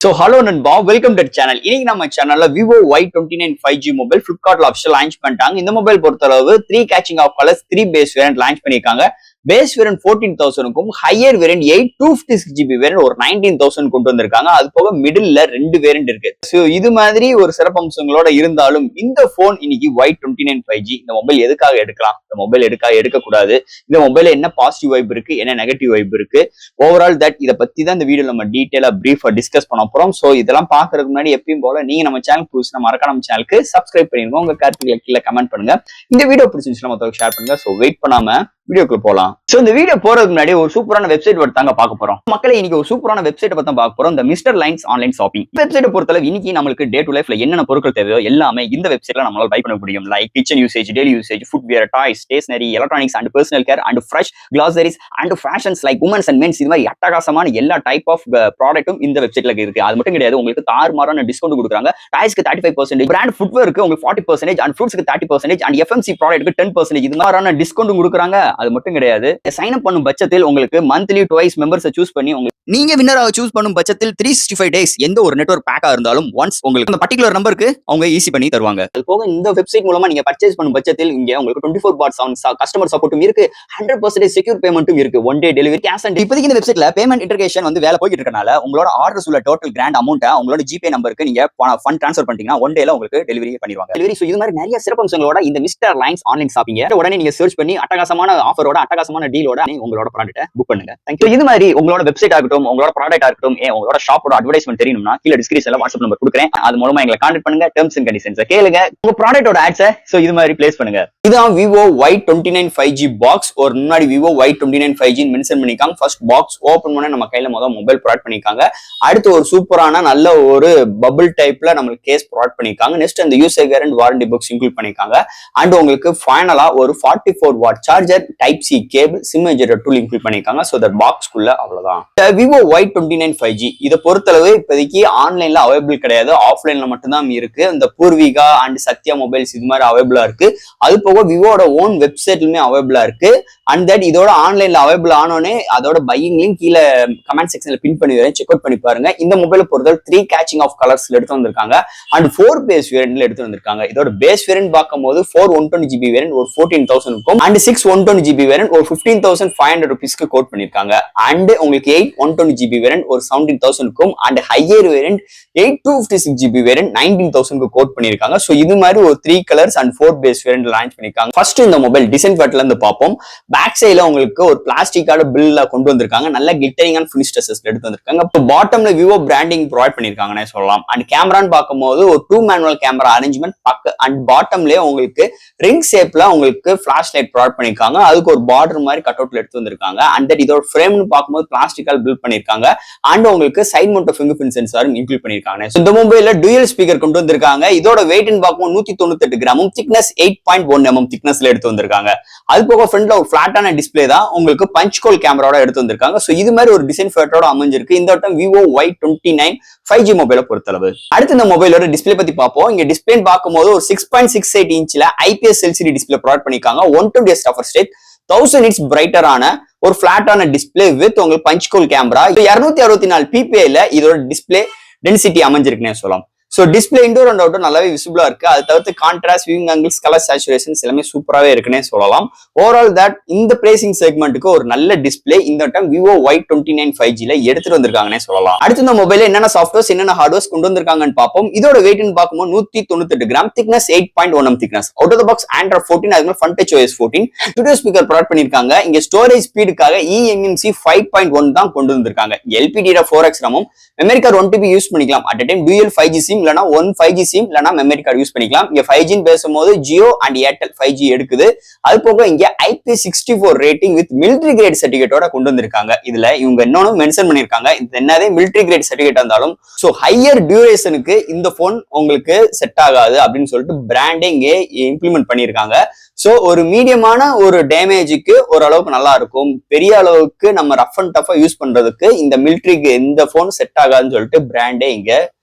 Hello நண்பா, welcome to channel. இன்னைக்கு நம்ம சேனல்ல Vivo Y29 5G மொபைல் Flipkartல ஆஃபிஷியல் லான்ச் பண்ணிட்டாங்க. இந்த மொபைல் பொறுத்தளவு 3 கேச்சிங் of colours 3 base variant launch பண்ணிருக்காங்க. பேஸ் வேரியன்ட் 14,000க்கும் ஹையர் வேரியன்ட் 256GB வேரியன்ட் ஒரு 19,000 கொண்டு வந்திருக்காங்க. அது போக மிடில்ல 2 வேரியன்ட் இருக்கு. சோ இது மாதிரி ஒரு சிறப்பம்சங்களோட இருந்தாலும் இந்த போன் இன்னைக்கு Y29 5G இந்த மொபைல் எதுக்காக எடுக்கலாம், இந்த மொபைல் எதுக்காக எடுக்கக்கூடாது, இந்த மொபைல என்ன பாசிட்டிவ் வைப் இருக்கு, என்ன நெகட்டிவ் வைப் இருக்கு, ஓவரால் தட் இதை பத்தி தான் இந்த வீடியோ நம்ம டீடைலா பிரீஃபா டிஸ்கஸ் பண்ண போறோம். சோ இதெல்லாம் பாக்குறதுக்கு முன்னாடி எப்பயும் போல நீங்க நம்ம சேனல் புதுசுனா மறக்காம நம்ம சேனலுக்கு சப்ஸ்கிரைப் பண்ணிருங்க. உங்க கருத்துக்களை கீழே கமெண்ட் பண்ணுங்க. இந்த வீடியோ பிடிச்சிருந்துச்சுன்னா மத்தவங்க ஷேர் பண்ணுங்க. சோ வெயிட் பண்ணாம வீடியோக்குள்ள போலாம். சோ இந்த வீடியோ போறதுக்கு முன்னாடி ஒரு சூப்பரான வெப்சைட் தாங்க பார்க்க போறோம். மக்களே இன்னைக்கு ஒரு சூப்பரான வெப்சைட் பத்தி பார்க்க போறோம். இந்த mister lines online shopping website பொறுத்தளவு இன்னைக்கு நமக்கு டே டு லைஃப்ல என்னென்ன பொருட்கள் தேவையோ எல்லாமே இந்த வெப்சைட்ல நம்மளால பை பண்ண முடியும். Like kitchen usage, daily usage, footwear, toys, stationery, electronics and personal care and fresh groceries and fashions like women's and men's, இது மாதிரி அட்டகாசமான எல்லா டைப் ஆஃப் ப்ராடக்ட்டும் இந்த வெப்சைட்ல இருக்கு. அது மட்டும் கிடையாது, உங்களுக்கு தாறுமாறான டிஸ்கவுண்ட் கொடுக்குறாங்க. டாய்ஸ்க்கு 35%, பிராண்ட் ஃபுட்வேருக்கு உங்களுக்கு 40% அண்ட் ஃப்ரூட்ஸ்க்கு 30% அண்ட் எஃப்எம்சி ப்ராடக்ட்க்கு 10%, இது மாதிரியான டிஸ்கவுண்ட் கொடுக்குறாங்க. அது மட்டும் கிடையாது, சைன் அப் பண்ணும் பட்சத்தில் உங்களுக்கு மந்த்லி ட்வைஸ் மெம்பர்ஸை சூஸ் பண்ணி நீங்க வின்னராக சூஸ் பண்ணும் பட்சத்தில் 365 டேஸ் எந்த ஒரு நெட்வொர்க் பேக்கா இருந்தாலும் ஒன்ஸ் உங்களுக்கு அந்த பர்டிகுலர் நம்பருக்கு அவங்க ஈஸி பண்ணி தருவாங்க. அது போக இந்த வெப்சைட் மூலமா நீங்க பர்ச்சேஸ் பண்ணும் பட்சத்தில் இங்க உங்களுக்கு 24/7 கஸ்டமர் சப்போர்ட்டும் இருக்கு, 100% செக்யூர் பேமெண்ட்டும் இருக்கு, one day delivery, cash on. இப்போதைக்கு இந்த வெப்சைட்ல பேமெண்ட் இன்டர்கேஷன் வேலை போயிட்டு இருக்கனால உங்களோட ஆர்டர்ஸ் உள்ள டோட்டல் கிராண்ட் அமௌண்ட்டை உங்களோட ஜிபே நம்பருக்கு நீங்க ஃபண்ட் ட்ரான்ஸ்ஃபர் பண்ணிட்டீங்கன்னா ஒன் டேல உங்களுக்கு டெலிவரி பண்ணிடுவாங்க. டெலிவரி இது மாதிரி நிறைய சிறப்பம்சங்களோட இந்த மிஸ்டர் லைன்ஸ் ஆன்லைன் ஷாப்பிங் உடனே நீங்க சர்ச் பண்ணி அட்டகாசமான ஆஃபரோட அட்டகாசமான டீலோட உங்களோட ப்ராடக்ட்டை புக் பண்ணுங்க. தேங்க்யூ. இது மாதிரி உங்களோட வெப்சைட் ஆகட்டும், உங்களோட ப்ராடக்ட் ஆகட்டும், உங்களோட ஷாப்போட அட்வர்டைஸ்மென்ட் தெரியணும்னா கீழ டிஸ்கிரிப்ஷன்ல வாட்ஸ்அப் நம்பர் கொடுக்குறேன். அது மூலமா எங்களை கான்டாக்ட் பண்ணுங்க. டெர்ம்ஸ் அண்ட் கண்டிஷன்ஸ் கேளுங்க. உங்க ப்ராடக்ட்டோட ஆட்ஸை இது மாதிரி பிளேஸ் பண்ணுங்க. இதுதான் Vivo Y29 5G பாக்ஸ். ஒரு முன்னாடி Vivo Y29 5G மென்ஷன் பண்ணிருக்காங்க. ஃபர்ஸ்ட் பாக்ஸ் ஓபன் பண்ண நம்ம கையில மொபைல் ப்ராடக்ட் பண்ணிருக்காங்க. அடுத்து ஒரு சூப்பரான நல்ல ஒரு பபிள் டைப்ல நம்மளுக்கு கேஸ் ப்ராடக்ட் பண்ணிருக்காங்க. நெக்ஸ்ட் அந்த யூசர் கேரண்ட் வாரண்டி புக்ஸ் இன்க்ளூட் பண்ணிருக்காங்க. அண்ட் உங்களுக்கு ஃபைனலா ஒரு 44 watt charger, type C cable, sim ejector tool include பண்ணிருக்காங்க. சோ தட் பாக்ஸ்க்குள்ள அவ்வளவுதான். Vivo Y29 5G இதை பொறுத்தளவு இப்போதைக்கு ஆன்லைன்ல அவைலபிள் கிடையாது, ஆஃப்லைன்ல மட்டும்தான் இருக்கு. இந்த பூர்விகா அண்ட் சத்யா மொபைல்ஸ் இது மாதிரி அவைலபிளா இருக்கு. அது போக விவோட ஓன் வெப்சைட்லுமே அவைலபிளா இருக்கு. அண்ட் தட் இதோட ஆன்லைன்ல அவைலபிள் ஆனோடனே அதோட பையிங் லிங்க் கீழே கமெண்ட் செக்ஷன்ல பின் பண்ணி வரேன், செக் அவுட் பண்ணி பாருங்க. இந்த மொபைலை பொறுத்தவரை 3 கேச்சிங் ஆஃப் கலர்ஸ்ல எடுத்து வந்திருக்காங்க அண்ட் 4 பேஸ் வேரியன்ட்ல எடுத்து வந்திருக்காங்க. இதோட பேஸ் வேரியன்ட் பார்க்கும்போது 4 120GB வேரியன்ட் ஒரு 14,000 இருக்கும் அண்ட் 6 120GB வேரியன்ட் ஒரு 15,500 rupeesக்கு கோட் பண்ணிருக்காங்க. அண்ட் உங்களுக்கு 8 120GB வேரியன்ட் ஒரு 17,000 இருக்கும் and higher variant 256GB variant 19,000க்கு கோட் பண்ணிருக்காங்க. சோ இது மாதிரி ஒரு 3 colours and 4 base variant launch பண்ணிருக்காங்க. ஃபர்ஸ்ட் இந்த மொபைல் டிசைன் பார்ட்ல இருந்து பார்ப்போம். பேக் சைடுல உங்களுக்கு ஒரு பிளாஸ்டிக்கான பில்ல கொண்டு வந்திருக்காங்க. நல்ல கிளிட்டரிங் அண்ட் ஃபினிஷ் டச்சஸ் எடுத்து வந்திருக்காங்க. இப்போ பாட்டம்ல விவோ பிராண்டிங் ப்ரொவைட் பண்ணிருக்காங்கன்னு சொல்லலாம். அண்ட் கேமரான்னு பார்க்கும்போது ஒரு 2 மேனுவல் கேமரா அரேஞ்ச்மெண்ட் பக்க அண்ட் பாட்டம்லயே உங்களுக்கு ரிங் ஷேப்ல உங்களுக்கு ஃபிளாஷ் லைட் ப்ரொவைட் பண்ணிருக்காங்க. அதுக்கு ஒரு பார்டர் மாதிரி கட் அவுட்ல எடுத்து வந்திருக்காங்க. அண்ட் இதோட ஃப்ரேம்னு பார்க்கும்போது பிளாஸ்டிக்கால் பில்ட் பண்ணிருக்காங்க. அண்ட் உங்களுக்கு சைட் மவுண்ட் ஃபிங்கர் பிரிண்ட் சென்சாரும் இன்க்ளூட் பண்ணிருக்காங்க. இந்த மொபைல்ல டூயல் ஸ்பீக்கர் கொண்டு வந்திருக்காங்க. இதோட வெயிட்னு பார்க்கும்போது 198 கிராமும், திக்னஸ் 8.1 mm திக்னஸ்ல எடுத்து வந்திருக்காங்க. அது போக ஃப்ரண்ட்ல ஒரு பிளாட்டான டிஸ்பிளே தான் உங்களுக்கு பஞ்ச் கோல் கேமராவோட எடுத்து வந்திருக்காங்க. சோ இது மாதிரி ஒரு டிசைன் ஃபேட்டோட அமைஞ்சிருக்கு இந்த வட்டம் Vivo Y29 5G மொபைலை பொறுத்தளவு. அடுத்து இந்த மொபைலோட டிஸ்பிளே பத்தி பார்ப்போம். இங்க டிஸ்பிளே பார்க்கும்போது ஒரு 6.68 இன்ச்ல IPS LCD டிஸ்பிளே ப்ரொவைட் பண்ணிருக்காங்க. 120 ரெஃப்ரெஷ் ரேட், 1000 nits பிரைட்டரான ஒரு பிளாட்டான டிஸ்பிளே வித் உங்களுக்கு பஞ்ச் கோல் கேமரா. 264 ppi இதோட டிஸ்பிளே டென்சிட்டி அமைஞ்சிருக்குன்னு சொல்லலாம். So display indoor and outdoor நல்லாவே விசிபிளா இருக்கு. அது தவிர்த்து contrast, viewing angles, colour saturations எல்லாமே சூப்பராகவே இருக்குன்னே சொல்லலாம். ஓவரால் தட் இந்த பிரைசிங் செக்மெண்ட்டுக்கு ஒரு நல்ல டிஸ்பிளே இந்த டைம் Vivo Y29 5Gல எடுத்துட்டு வந்திருக்காங்கன்னே சொல்லலாம். அடுத்து இந்த மொபைல என்னென்ன சாஃப்ட்வேர்ஸ் என்னென்ன ஹார்ட்வேர்ஸ் கொண்டு வந்திருக்காங்கன்னு பார்ப்போம். இதோட வெயிட்னு பார்க்கும்போது 198 gram, thickness 8.1 mm thickness, out of the box Android 14, அதுக்கு Funtouch OS 14, stereo speaker provide பண்ணிருக்காங்க. இங்க ஸ்டோரேஜ் ஸ்பீடுக்காக eMMC 5.1 தான் கொண்டு வந்திருக்காங்க. LPDDR4X RAM, memory card 1TB use பண்ணிக்கலாம். At time dual 5G SIM இல்லனா 1 5G சிம் இல்லனா மெமரி கார்டு யூஸ் பண்ணிக்கலாம். இங்க 5G பேசும்போது ஜியோ அண்ட் ஏர்டெல் 5G எடுக்குது. அது போக இங்க IP64 rating with military grade சர்டிபிகேட்டோட கொண்டு வந்திருக்காங்க. இதுல இவங்க இன்னொன்னு மென்ஷன் பண்ணிருக்காங்க, இது என்னதே மிலிட்டரி கிரேட் சர்டிபிகேட் இருந்தாலும் சோ ஹையர் டியூரேஷனுக்கு இந்த போன் உங்களுக்கு செட் ஆகாது அப்படின்னு சொல்லிட்டு பிராண்டே இங்கே இம்ப்ளிமெண்ட் பண்ணிருக்காங்க. சோ ஒரு மீடியமான ஒரு டேமேஜுக்கு ஓரளவுக்கு நல்லா இருக்கும். பெரிய அளவுக்கு நம்ம ரஃப் அண்ட் டஃபா யூஸ் பண்றதுக்கு இந்த மிலிட்டரிக்கு இந்த போன் செட் ஆகாதுன்னு சொல்லிட்டு பிராண்டே இங்க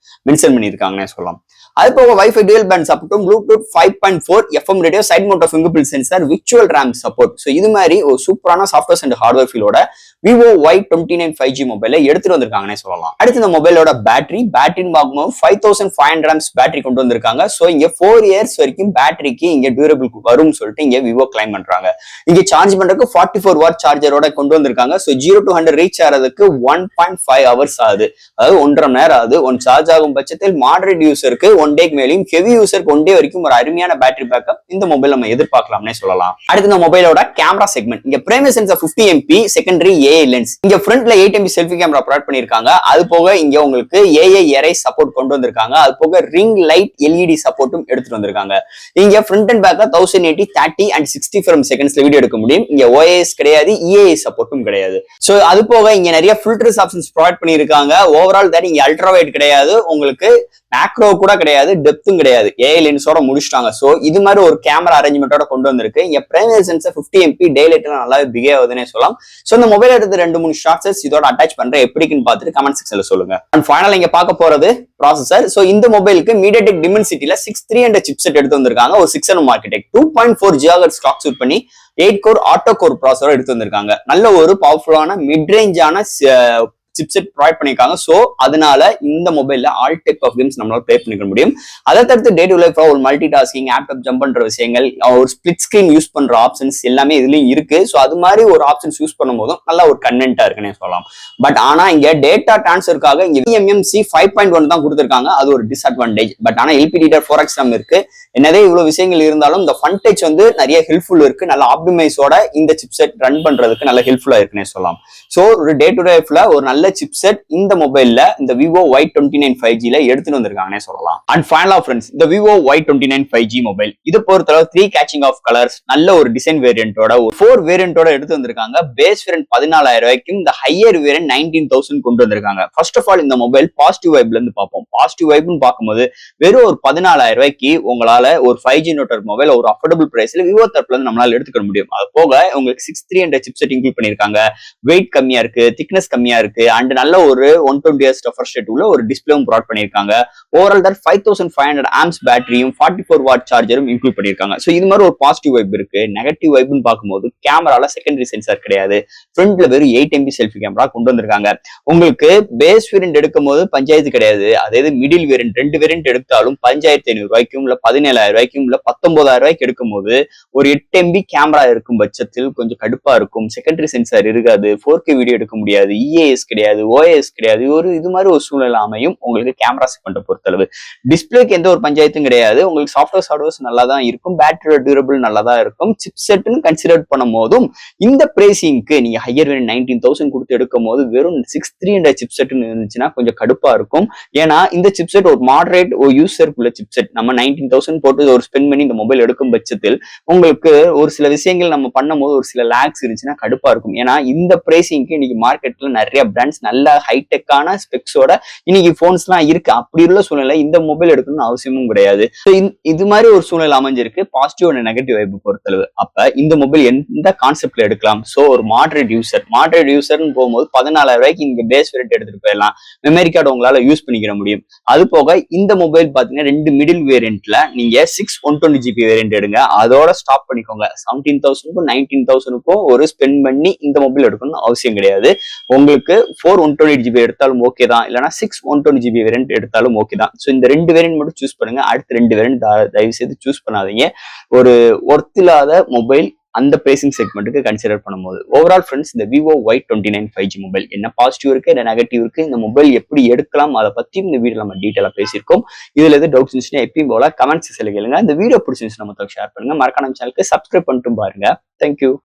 மென்ஷன் பண்ணியிருக்காங்கன்னு சொல்லலாம். அது போக வைஃபை dual band சப்போர்ட்டும், Bluetooth 5.4 FM radio, side mount fingerprint sensor, virtual RAM support. So இது மாதிரி ஒரு சூப்பரான சாஃப்ட்வேர்ஸ் அண்ட் ஹார்ட்வேர் ஃபீலோட விவோ Y29 5G மொபைல எடுத்துட்டு வந்திருக்காங்கன்னே சொல்லலாம். அடுத்து இந்த மொபைலோட பேட்டரின்னு பார்க்கும்போது 5500 amps பேட்டரி கொண்டு வந்திருக்காங்க. ஸோ இங்க 4 years வரைக்கும் பேட்டரிக்கு இங்க டியூரபிள் வரும்னு சொல்லிட்டு இங்க விவோ கிளைம் பண்றாங்க. இங்க சார்ஜ் பண்றதுக்கு 44 வாட் சார்ஜரோட கொண்டு வந்திருக்காங்க. ஸோ 0 to 100 ரீச் ஆகிறதுக்கு 1.5 hours ஆகுது. அதாவது 1.5 மணி நேரம் ஆகுது. ஒன் சார்ஜ் ஆகும் பட்சத்தில் மாடரேட் யூசருக்கு 1 டேக்கு மேலேயும், ஹெவி யூசருக்கு 1 டே வரைக்கும் ஒரு அருமையான பேட்டரி பேக்கப் இந்த மொபைல் நம்ம எதிர்பார்க்கலாம்னே சொல்லலாம். அடுத்து இந்த மொபைலோட கேமரா செக்மெண்ட். இங்க primary sensor 50 MP, secondary AI lens. இங்க ஃப்ரண்ட்ல 8 MP செல்ஃபி கேமரா ப்ரொவைட் பண்ணிருக்காங்க. அது போக இங்க உங்களுக்கு ஏஐ எரை சப்போர்ட் கொண்டு வந்திருக்காங்க. அது போக ரிங் லைட் எல்இடி சப்போர்ட்டும் எடுத்துட்டு வந்திருக்காங்க. இங்க ஃப்ரண்ட் அண்ட் பேக்கா 1080, 30 and 60 frames செகண்ட்ஸ்ல வீடியோ எடுக்க முடியும். இங்க OIS கிடையாது, EAI சப்போர்ட்டும் கிடையாது. சோ அது போக இங்க நிறைய ஃபில்டர்ஸ் ஆப்ஷன்ஸ் ப்ரொவைட் பண்ணிருக்காங்க. ஓவரால் தட் இங்க அல்ட்ரா வைட் கிடையாது, உங்களுக்கு மேக்ரோ கூட கிடையாது, டெப்த்தும் கிடையாது, ஏஐ லென்ஸோட முடிச்சிட்டாங்க. சோ இது மாதிரி ஒரு கேமரா அரேஞ்ச்மெண்டோட கொண்டு வந்திருக்கு. இங்க பிரைமரி சென்சார் 50 MP டே லைட்ல நல்லாவே பிஹேவ் ஆகுதுன்னே சொல்லலாம். சோ இந்த மொபைல் எடுத்து 2-3 ஷார்ட்ஸ் இதோட அட்டாச் பண்றேன், எப்படின்னு பார்த்துட்டு கமெண்ட் செக்ஷன்ல சொல்லுங்க. அண்ட் ஃபைனல் இங்க பார்க்க போறது ப்ராசஸர். சோ இந்த மொபைலுக்கு MediaTek Dimensity 6300 சிப்செட் எடுத்து வந்திருக்காங்க. ஒரு 6nm architect 2.4 GHz clock suit பண்ணி 8 கோர் ஆட்டோ கோர் ப்ராசஸர் எடுத்து வந்திருக்காங்க. நல்ல ஒரு பவர்ஃபுல்லான மிட் ரேஞ்சான சிப்செட் ப்ரொவைட் பண்ணிருக்காங்க. சோ அதனால இந்த மொபைல்ல ஆல் டைப் ஆஃப் கேம்ஸ் நம்மளால ப்ளே பண்ணிக்க முடியும். அதை தவிர்த்து டே டு லைஃப் ஒரு மல்டி டாஸ்கிங், ஆப்டாப் ஜம்ப் பண்ற விஷயங்கள், ஒரு ஸ்பிளிட் ஸ்கிரீன் யூஸ் பண்ற ஆப்ஷன்ஸ் எல்லாமே இதுலயும் இருக்கு. சோ அது மாதிரி ஒரு ஆப்ஷன்ஸ் யூஸ் பண்ணும் போதும் நல்ல ஒரு கன்வென்ட்டா இருக்குன்னு சொல்லலாம். பட் ஆனா இங்க டேட்டா டிரான்ஸ்ஃபருக்காக இங்க eMMC 5.1 தான் கொடுத்திருக்காங்க. அது ஒரு டிஸ்அட்வான்டேஜ். பட் ஆனா LPDDR4X RAM இருக்கு. என்னதே இவ்வளவு விஷயங்கள் இருந்தாலும் இந்த ஃபன் டச் நிறைய ஹெல்ப்ஃபுல் இருக்கு. நல்ல ஆப்டிமைஸோட இந்த சிப்செட் ரன் பண்றதுக்கு நல்ல ஹெல்ப்ஃபுல்லா இருக்குன்னு சொல்லலாம். சோ ஒரு டே டு லைஃப்ல ஒரு நல்ல சிப்செட் இந்த மொபைல்ல இந்த விவோ Y29 5G எடுத்துட்டு வந்திருக்காங்கன்னே சொல்லலாம். அண்ட் ஃபைனலா ஃப்ரெண்ட்ஸ், இந்த விவோ Y29 5G மொபைல் இதை பொறுத்தளவு 3 கேச்சிங் ஆஃப் கலர்ஸ், நல்ல ஒரு டிசைன் வேரியன்ட்டோட 4 வேரியன்ட்டோட எடுத்து வந்திருக்காங்க. பேஸ் வேரியன்ட் 14,000 ரூபாய்க்கும், இந்த ஹையர் வேரியன்ட் 19,000 கொண்டு வந்திருக்காங்க. ஃபர்ஸ்ட் ஆஃப் ஆல் இந்த மொபைல் பாசிட்டிவ் வைப்ல இருந்து பார்ப்போம். பாசிட்டிவ் வைப்னு பார்க்கும்போது வெறும் ஒரு 14,000 ரூபாய்க்கு உங்களால ஒரு 5G நெட்வொர்க் மொபைல் ஒரு அஃபோர்டபுள் பிரைஸ்ல விவோ தரப்புல இருந்து நம்மளால எடுத்துக்க முடியும். அது போக உங்களுக்கு 6300 சிப்செட் இன்க்ளூட் பண்ணிருக்காங்க. வெயிட் கம்மியா இருக்கு, திக்னஸ் கம்மியா இருக்கு, அண்ட் நல்ல ஒரு 120Hz ரெஃப்ரெஷ் ரேட் உள்ள ஒரு டிஸ்பிளேவும் ப்ரொவைட் பண்ணிருக்காங்க. ஓவரால் தட் 5500 amps பேட்டரியும் 44 வாட் சார்ஜரும் இன்க்ளூட் பண்ணிருக்காங்க. சோ இது மாதிரி ஒரு பாசிட்டிவ் வைப் இருக்கு. நெகட்டிவ் வைப்னு பார்க்கும்போது கேமரால செகண்டரி சென்சார் கிடையாது. ஃப்ரண்ட்ல வெறும் 8 MP செல்ஃபி கேமரா கொண்டு வந்திருக்காங்க. உங்களுக்கு பேஸ் வேரியன்ட் எடுக்கும் போது பஞ்சாயத்து கிடையாது. அதாவது மிடில் வேரியன்ட் 2 வேரியன்ட் எடுத்தாலும் 15,500 ரூபாய்க்கும், இல்ல 17,000 ரூபாய்க்கும், இல்ல 19,000 ரூபாய்க்கு எடுக்கும் போது ஒரு 8 MB கேமரா இருக்கும் பட்சத்தில் கொஞ்சம் கடுப்பா இருக்கும். செகண்டரி சென்சார் இருக்காது, 4K வீடியோ எடுக்க முடியாது, EAS கிடையாது, OIS கிடையாது. இது மாதிரி ஒரு சூழ்நிலை அமையும் உங்களுக்கு கேமரா செக்மெண்ட் பொறுத்தளவு. டிஸ்பிளேக்கு எந்த ஒரு பஞ்சாயத்தும் கிடையாது. உங்களுக்கு சாஃப்ட்வேர் ஹார்ட்வேர்ஸ் நல்லா தான் இருக்கும், பேட்டரி டியூரபிள் நல்லா தான் இருக்கும். சிப்செட்னு கன்சிடர் பண்ணும் போதும் இந்த பிரைசிங்க்கு நீங்க ஹையர் வேரியன்ட் 19,000 கொடுத்து எடுக்கும் போது வெறும் 6300 சிப்செட்னு இருந்துச்சுன்னா கொஞ்சம் கடுப்பா இருக்கும். ஏன்னா இந்த சிப்செட் ஒரு மாடரேட் ஒரு யூசருக்குள்ள சிப்செட். நம்ம 19,000 போட்டு ஒரு ஸ்பெண்ட் பண்ணி இந்த மொபைல் எடுக்கும் பட்சத்தில் உங்களுக்கு ஒரு சில விஷயங்கள் நம்ம பண்ணும் போது ஒரு சில லேக்ஸ் இருந்துச்சுன்னா கடுப்பா இருக்கும். ஏன்னா இந்த பிரைசிங்க்கு இன்னைக்கு மார்க்கெட்ல நிறைய பிராண்ட்ஸ் நல்ல ஹைடெக்கான ஸ்பெக்ஸோட இன்னைக்கு போன்ஸ் எல்லாம் இருக்கு. அப்படி உள்ள சூழ்நிலை இந்த மொபைல் எடுக்கணும்னு அவசியமும் கிடையாது. இது மாதிரி ஒரு சூழ்நிலை அமைஞ்சிருக்கு பாசிட்டிவ் அண்ட் நெகட்டிவ் வைப் பொறுத்தளவு. அப்ப இந்த மொபைல் எந்த கான்செப்ட்ல எடுக்கலாம்? சோ ஒரு மாடரேட் யூசர்னு போகும்போது 14,000 ரூபாய்க்கு இங்க பேஸ் வேரியன்ட் எடுத்துட்டு போயிடலாம். மெமரி கார்டு உங்களால யூஸ் பண்ணிக்கிற முடியும். அது போக இந்த மொபைல் பாத்தீங்கன்னா 2 மிடில் வேரியன்ட்ல நீங்க 6/120GB வேரியன்ட் எடுங்க. அதோட ஸ்டாப் பண்ணிக்கோங்க. 17,000க்கும் 19,000க்கும் ஒரு ஸ்பெண்ட் பண்ணி இந்த மொபைல் எடுக்கணும்னு அவசியம் கிடையாது. உங்களுக்கு 4/128GB எடுத்தாலும் ஓகே தான், இல்லைன்னா 6/120GB வேரியன்ட் எடுத்தாலும் ஓகே தான். ஸோ இந்த 2 வேரியன்ட் மட்டும் சூஸ் பண்ணுங்க. அடுத்த 2 வேரியன்ட் தயவு செய்து சூஸ் பண்ணாதீங்க. ஒரு ஒர்த் இல்லாத மொபைல் அந்த பிரைசிங் செக்மெண்ட்டுக்கு கன்சிடர் பண்ணும்போது. ஓவரால் ஃப்ரெண்ட்ஸ், இந்த விவோ Y29 5G மொபைல் என்ன பாசிட்டிவ் இருக்கு, என்ன நெகட்டிவ் இருக்கு, இந்த மொபைல் எப்படி எடுக்கலாம், அதை பத்தி இந்த வீடியோ நம்ம டீட்டெயிலா பேசியிருக்கோம். இதுல எது டவுட்ஸ் இருந்துச்சுன்னா எப்பயும் போல கமெண்ட் செக்ஷன்ல கேளுங்க. இந்த வீடியோ பிடிச்சிருந்துச்சு நம்ம ஷேர் பண்ணுங்க. மறக்காம சேனலுக்கு சப்ஸ்கிரைப் பண்ணிட்டு பாருங்க. தேங்க்யூ.